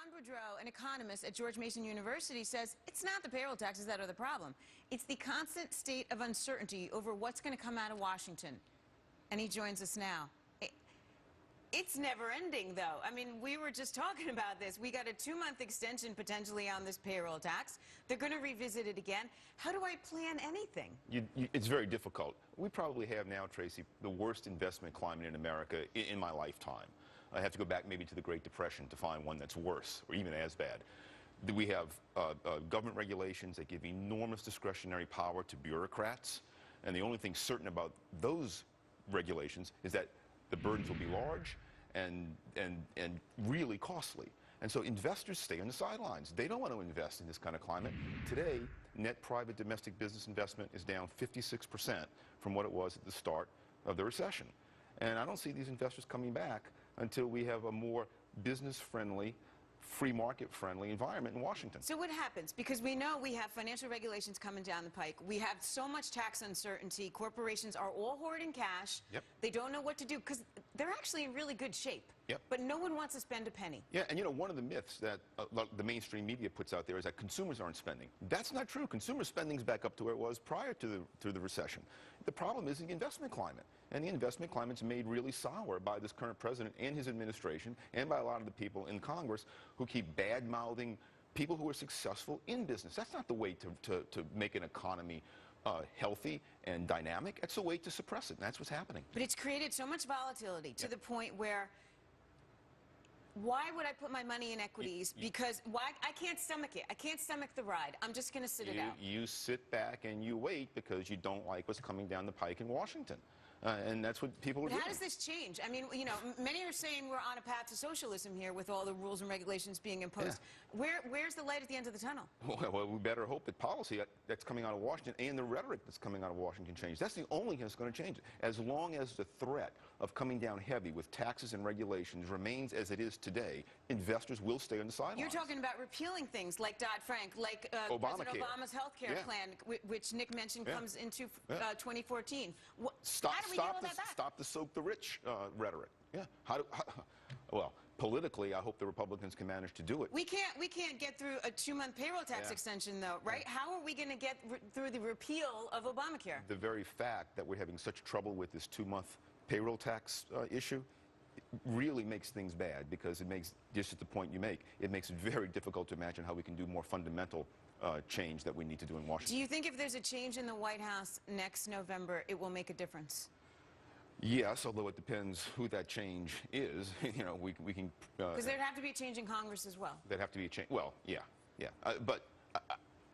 Boudreaux, an economist at George Mason University, says it's not the payroll taxes that are the problem. It's the constant state of uncertainty over what's going to come out of Washington. And he joins us now. It's never ending, though. I mean, we were just talking about this. We got a 2-month extension potentially on this payroll tax. They're going to revisit it again. How do I plan anything? It's very difficult. We probably have now, Tracy, the worst investment climate in America in my lifetime. I have to go back maybe to the Great Depression to find one that's worse or even as bad. We have government regulations that give enormous discretionary power to bureaucrats, and the only thing certain about those regulations is that the burdens will be large and really costly. And so investors stay on the sidelines. They don't want to invest in this kind of climate. Today, net private domestic business investment is down 56% from what it was at the start of the recession. And I don't see these investors coming back until we have a more business-friendly, free market-friendly environment in Washington. So what happens? Because we know we have financial regulations coming down the pike. We have so much tax uncertainty. Corporations are all hoarding cash. Yep. They don't know what to do because they're actually in really good shape. Yep. But no one wants to spend a penny. Yeah, and you know, one of the myths that the mainstream media puts out there is that consumers aren't spending. That's not true. Consumer spending's back up to where it was prior to the recession. The problem is the investment climate. And the investment climate's made really sour by this current president and his administration and by a lot of the people in Congress who keep bad-mouthing people who are successful in business. That's not the way to make an economy healthy and dynamic. It's a way to suppress it, and that's what's happening. But it's created so much volatility to the point where why would I put my money in equities? Because why? I can't stomach it. I can't stomach the ride. I'm just going to sit it out. You sit back and you wait because you don't like what's coming down the pike in Washington. And that's what people are doing. How does this change? I mean, you know, many are saying we're on a path to socialism here with all the rules and regulations being imposed. Yeah. Where's the light at the end of the tunnel? Well, we better hope that policy that's coming out of Washington and the rhetoric that's coming out of Washington changes. That's the only thing that's going to change it. As long as the threat of coming down heavy with taxes and regulations remains as it is today, investors will stay on the sidelines. You're talking about repealing things like Dodd-Frank, like President Obama's health care plan, which Nick mentioned comes into 2014. Stop the soak the rich rhetoric. Yeah. Well, politically, I hope the Republicans can manage to do it. We can't get through a 2-month payroll tax extension, though, right? Yeah. How are we going to get through the repeal of Obamacare? The very fact that we're having such trouble with this 2-month payroll tax issue really makes things bad, because it makes, just at the point you make, it makes it very difficult to imagine how we can do more fundamental change that we need to do in Washington. Do you think if there's a change in the White House next November, it will make a difference? Yes, although it depends who that change is. You know, we can... Because there'd have to be a change in Congress as well. There'd have to be a change. Well, yeah. But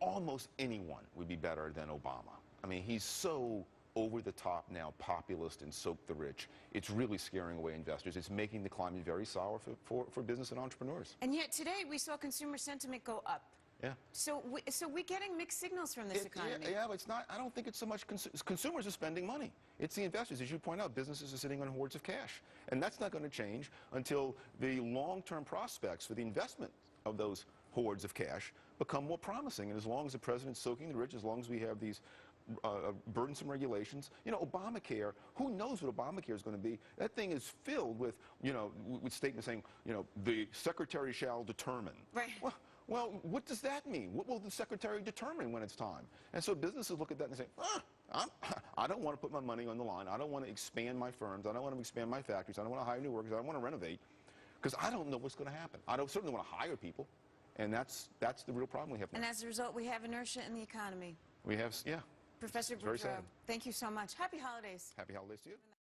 almost anyone would be better than Obama. I mean, he's so over the top now, populist and soak the rich. It's really scaring away investors. It's making the climate very sour for business and entrepreneurs. And yet today we saw consumer sentiment go up. Yeah. So we're getting mixed signals from this economy. Yeah, but it's not. I don't think it's so much consumers are spending money. It's the investors. As you point out, businesses are sitting on hoards of cash. And that's not going to change until the long-term prospects for the investment of those hoards of cash become more promising. And as long as the president's soaking the rich, as long as we have these burdensome regulations, you know, Obamacare, who knows what Obamacare is going to be? That thing is filled with, you know, with statements saying, you know, the secretary shall determine. Right. Well, what does that mean? What will the secretary determine when it's time? And so businesses look at that and say, I don't want to put my money on the line. I don't want to expand my firms. I don't want to expand my factories. I don't want to hire new workers. I don't want to renovate, because I don't know what's going to happen. I don't certainly want to hire people. And that's the real problem we have now. And as a result, we have inertia in the economy. We have, yeah. Professor Boudreaux, thank you so much. Happy holidays. Happy holidays to you.